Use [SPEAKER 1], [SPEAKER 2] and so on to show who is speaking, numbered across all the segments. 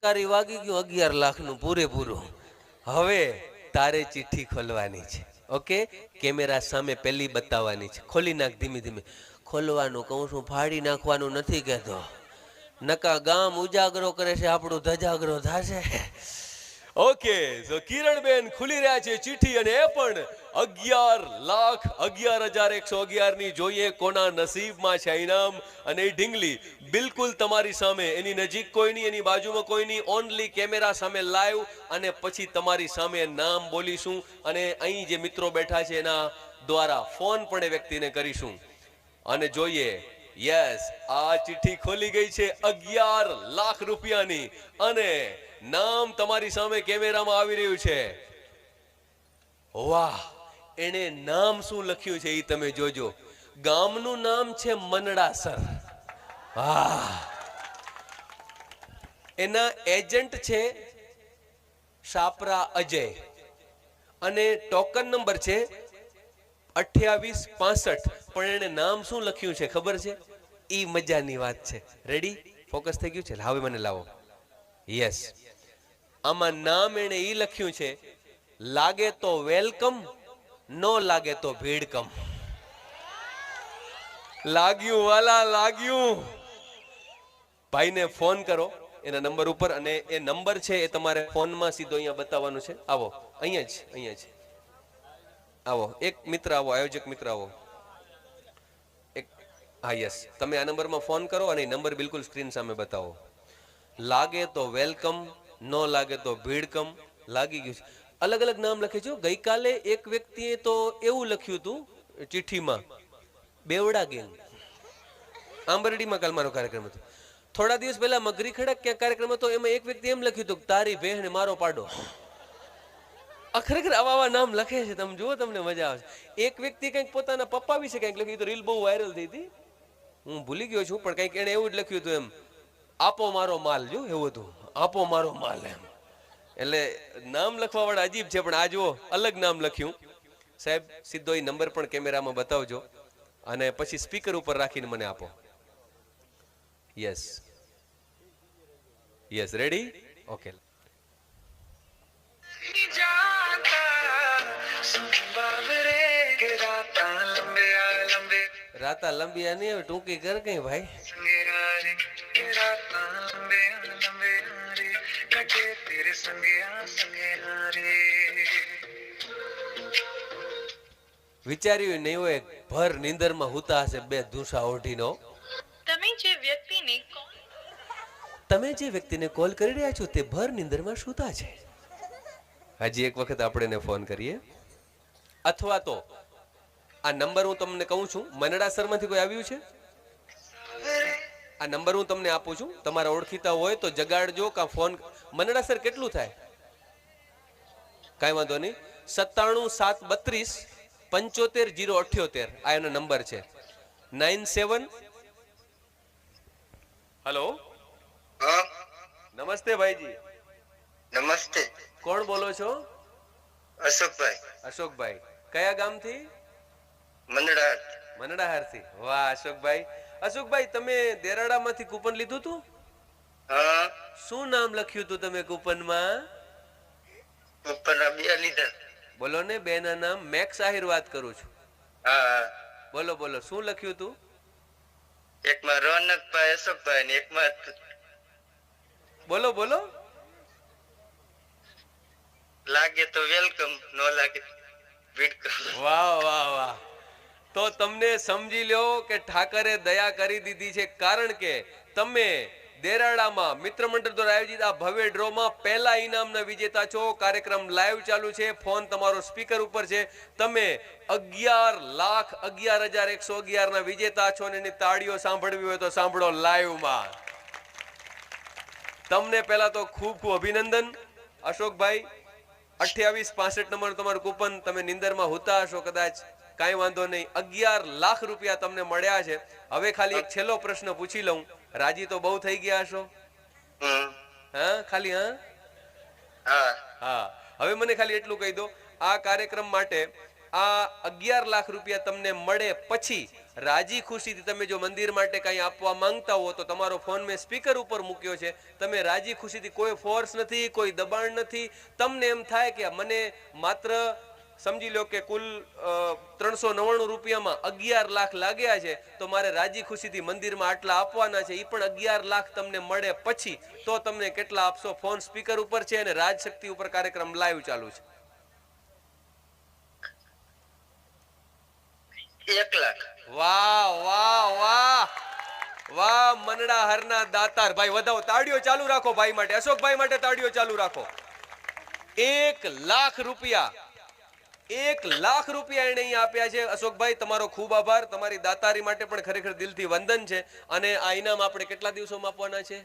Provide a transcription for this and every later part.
[SPEAKER 1] તારી વાગી ગયું 11 લાખનું પૂરેપૂરું. હવે તારે ચિઠ્ઠી ખોલવાની છે. ઓકે, કેમેરા સામે પહેલી બતાવવાની છે. ખોલી નાખ ધીમે ધીમે. ખોલવાનું કહું છું, ફાડી નાખવાનું નથી કહેતો. નકા ગામ ઉજાગરો કરે છે, આપણું ધજાગરો થશે. ઓકે, તો કિરણબેન ખુલી રહ્યા છે ચિઠ્ઠી, અને એ પણ 11,11,111 ની. જોઈએ કોના નસીબમાં છે ઇનામ. અને એ ઢીંગલી બિલકુલ તમારી સામે, એની નજીક કોઈ નહીં, એની બાજુમાં કોઈ નહીં, ઓનલી કેમેરા સામે લાઈવ. અને પછી તમારી સામે નામ બોલીશું, અને અહીં જે મિત્રો બેઠા છે એના દ્વારા ફોન પણ એ વ્યક્તિને કરીશું. અને જોઈએ, યસ, આ ચિઠ્ઠી ખોલી ગઈ છે 11 લાખ રૂપિયાની, અને નામ તમારી સામે કેમેરામાં આવી રહ્યું છે. વાહ, એને નામ શું લખ્યું છે એ તમે જોજો. ગામનું નામ છે મનડાસર. વાહ. એના એજન્ટ છે શાપરા અજય, અને ટોકન નંબર છે 2865. પણ એને નામ શું લખ્યું છે ખબર છે? ઈ મજાની વાત છે. રેડી? ફોકસ થઈ ગયું છે? હવે મને લાવો. યસ, આમાં નામ એને ઈ લખ્યું છે, લાગે તો વેલકમ, નો લાગે તો ભીડકમ. લાગ્યું વાલા, લાગ્યું. ભાઈને ફોન કરો એના નંબર ઉપર, અને એ નંબર છે એ તમારે ફોનમાં સીધો અહીંયા બતાવવાનું છે. આવો, અહીંયા જ આવો. એક મિત્ર આવો, આયોજક મિત્ર આવો. એક, હા યસ, તમે આ નંબરમાં ફોન કરો અને નંબર બિલકુલ સ્ક્રીન સામે બતાવો. લાગે તો વેલકમ, નો લાગે તો ભીડકમ. લાગી ગયું છે. અલગ અલગ નામ લખે છે. ગઈકાલે એક વ્યક્તિએ તો એવું લખ્યું હતું ચિઠ્ઠીમાં, બેવડા ગેંગ. આંબરડીમાં કાલ મારો કાર્યક્રમ હતો. થોડા દિવસ પહેલા મગરી ખડક ક્યાં કાર્યક્રમ હતો, એમાં એક વ્યક્તિ એમ લખ્યું હતું, તારી બહેન મારો પાડો. ખરેખર આવા નામ લખે છે, તમે જુઓ, તમને મજા આવશે. એક વ્યક્તિ કંઈક પોતાના પપ્પા વિશે કંઈક લખ્યું હતું, રીલ બહુ વાયરલ થઈ હતી, હું ભૂલી ગયો છું, પણ કંઈક એને એવું જ લખ્યું હતું, એમ આપો મારો માલ. જો એવું હતું, આપો મારો માલ એમ. એટલે નામ લખવા વાળા અજીબ છે, પણ આ જુઓ અલગ નામ લખ્યું. સાહેબ, સીધો એ નંબર પણ કેમેરામાં બતાવજો, અને પછી સ્પીકર ઉપર રાખીને મને આપો. Yes yes, ready? ઓકે. રાતા લંબિયા નહીં, હવે ટૂંકી કર કઈ ભાઈ. વિચાર્યું નહીં હોય, ભર નીંદરમાં હુતા હશે બે ધૂસા ઓઢીનો. તમે જે વ્યક્તિને કોલ કરી રહ્યા છો તે ભર નીંદરમાં સૂતા છે. હજી એક વખત આપણે એને ફોન કરીએ, અથવા તો આ નંબર હું તમને કહું છું, મનડાસરમાંથી કોઈ આવ્યું છે? આ નંબર હું તમને આપું છું, તમારા ઓળખીતા હોય તો જગાડજો કા ફોન. મનડાસર કેટલું થાય? કાંઈ વાંધો નહીં. 9773275078 આ એનો નંબર છે. 97. હેલો, નમસ્તે ભાઈજી.
[SPEAKER 2] નમસ્તે.
[SPEAKER 1] કોણ બોલો છો?
[SPEAKER 2] અશોકભાઈ.
[SPEAKER 1] અશોકભાઈ, કયા ગામથી? મનડાહારથી. વાહ અશોકભાઈ. અશોકભાઈ, તમે દેરાડામાંથી કૂપન લીધું હતું?
[SPEAKER 2] હા.
[SPEAKER 1] શું નામ લખ્યું હતું તમે કૂપનમાં?
[SPEAKER 2] કૂપન બે લીધા.
[SPEAKER 1] બોલો ને, બે ના નામ. મેક્સ આહિર વાત કરું છું.
[SPEAKER 2] હા.
[SPEAKER 1] બોલો બોલો, શું લખ્યું હતું?
[SPEAKER 2] એકમાં રોનકભાઈ અશોકભાઈ ને એકમાં
[SPEAKER 1] બોલો બોલો.
[SPEAKER 2] લાગે તો વેલકમ, નો લાગે વેલકમ.
[SPEAKER 1] વાહ વાહ વાહ. તો તમને સમજી લ્યો કે ઠાકરે દયા કરી દીધી છે, કારણ કે તમે દેરાડામાં મિત્ર મંડળ દ્વારા આયોજિત આ ભવ્ય ડ્રોમાં પહેલા ઇનામના વિજેતા છો. કાર્યક્રમ લાઈવ ચાલુ છે, ફોન તમારો સ્પીકર ઉપર છે. તમે 11,11,111 ના વિજેતા છો, અને એની તાળીઓ સાંભળવી હોય તો સાંભળો લાઈવમાં. તમને પહેલા તો ખૂબ ખૂબ અભિનંદન અશોકભાઈ. 2865 નંબર તમારું કૂપન. તમે નિંદરમાં હુતા હશો કદાચ, કાંઈ વાંધો નહીં. 11 લાખ રૂપિયા તમને મળ્યા છે. હવે ખાલી એક છેલ્લો પ્રશ્ન પૂછી લઉં. રાજી તો બહુ થઈ ગયા હશો? હા, ખાલી હા. હવે મને ખાલી એટલું કહી દો, આ કાર્યક્રમ માટે આ 11 લાખ રૂપિયા તમને મળે પછી રાજી ખુશીથી તમે જો મંદિર માટે કંઈ આપવા માંગતા હો તો તમારો ફોન મેં સ્પીકર ઉપર મૂક્યો છે. તમે રાજી ખુશીથી, કોઈ ફોર્સ નથી, કોઈ દબાણ નથી. તમને એમ થાય કે મને માત્ર સમજી લો કે કુલ 399 રૂપિયામાં 11 લાખ લાગ્યા છે, તો મારે રાજી ખુશીથી મંદિરમાં આટલા આપવાના છે. એ પણ 11 લાખ તમને મળે પછી તો તમને કેટલા આપશો? ફોન સ્પીકર ઉપર છે અને રાજશક્તિ ઉપર કાર્યક્રમ લાઈવ ચાલુ છે.
[SPEAKER 2] 1 લાખ.
[SPEAKER 1] વાહ વાહ વાહ વાહ! મનડા હરના દાતાર ભાઈ, વધાવો, તાળીઓ ચાલુ રાખો ભાઈ માટે, અશોકભાઈ માટે તાળીઓ ચાલુ રાખો. 1 લાખ રૂપિયા, 1 લાખ રૂપિયા એને અહીંયા આપ્યા છે. અશોકભાઈ, તમારો ખૂબ આભાર. તમારી દાતારી માટે પણ ખરેખર દિલથી વંદન છે. અને આ ઇનામ આપણે કેટલા દિવસોમાં આપવાના છે?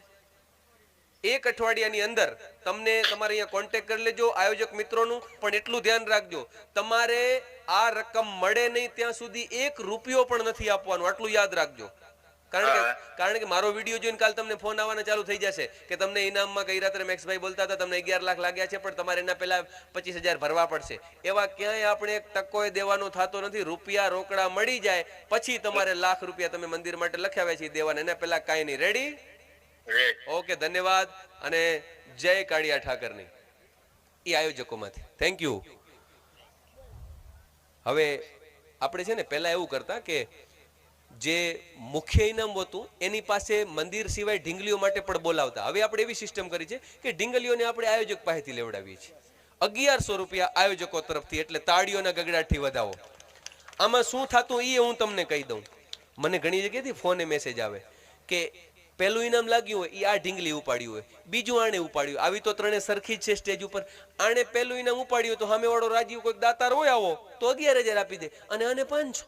[SPEAKER 1] 1 અઠવાડિયાની અંદર તમને તમારે અહીંયા કોન્ટેક્ટ કરી લેજો આયોજક મિત્રોનું. પણ એટલું ધ્યાન રાખજો, તમારે આ રકમ મળે નહીં ત્યાં સુધી 1 રૂપિયો પણ નથી આપવાનો, આટલું યાદ રાખજો. કારણ કે મારો વિડીયો જોઈને કાલ તમને ફોન આવવાના ચાલુ થઈ જશે કે તમને ઇનામમાં ગઈ રાત્રે મેક્સભાઈ બોલતા હતા તમને 11 લાખ લાગ્યા છે, પણ તમારે એના પહેલા 25,000 ભરવા પડશે. એવા ક્યાંય આપણે 1 ટકોય દેવાનો થતો નથી. રૂપિયા રોકડા મળી જાય પછી તમારે લાખ રૂપિયા તમે મંદિર માટે લખાવ્યા છે દેવાના, એના પહેલા કાંઈ નહીં. રેડી? ઓકે, ધન્યવાદ. અને જય કાળિયા ઠાકરની. એ આયોજકોમાંથી થેન્ક યુ. હવે આપણે છે ને પહેલા એવું કરતા કે જે મુખ્ય ઇનામ હતું એની પાસે મંદિર સિવાય ઢીંગલીઓ માટે પણ બોલાવતા. હવે આપણે એવી સિસ્ટમ કરી છે કે ઢીંગલીઓને આપણે આયોજક પાસેથી લેવડાવીએ છીએ. 1100 રૂપિયા આયોજકો તરફથી, એટલે તાળીઓના ગગડાટથી વધાવો. આમાં શું થતું એ હું તમને કહી દઉં. મને ઘણી જગ્યાએથી ફોને મેસેજ આવે કે પહેલું ઇનામ લાગ્યું હોય એ આ ઢીંગલી ઉપાડ્યું હોય, બીજું આણે ઉપાડ્યું. આવી તો ત્રણે સરખી જ છે સ્ટેજ ઉપર. આણે પહેલું ઇનામ ઉપાડ્યું તો સામેવાળો રાજીવ કોઈક દાતાર હોય આવો તો 11,000 આપી દે અને આને 500.